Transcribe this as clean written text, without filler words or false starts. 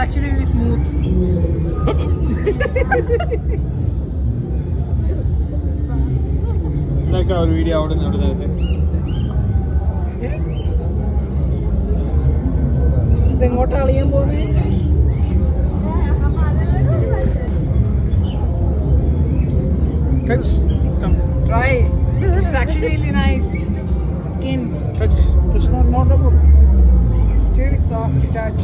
actually really smooth. ഇതൊക്കെ ഒരു video അവിടെ നിന്ന് എടുത്തത്. ഇതെങ്ങോട്ടാ അളിയാൻ പോകുന്നത്? Touch. Come. Try. It's actually really nice. Skin. Touch. Touch. Not a problem. Very soft touch.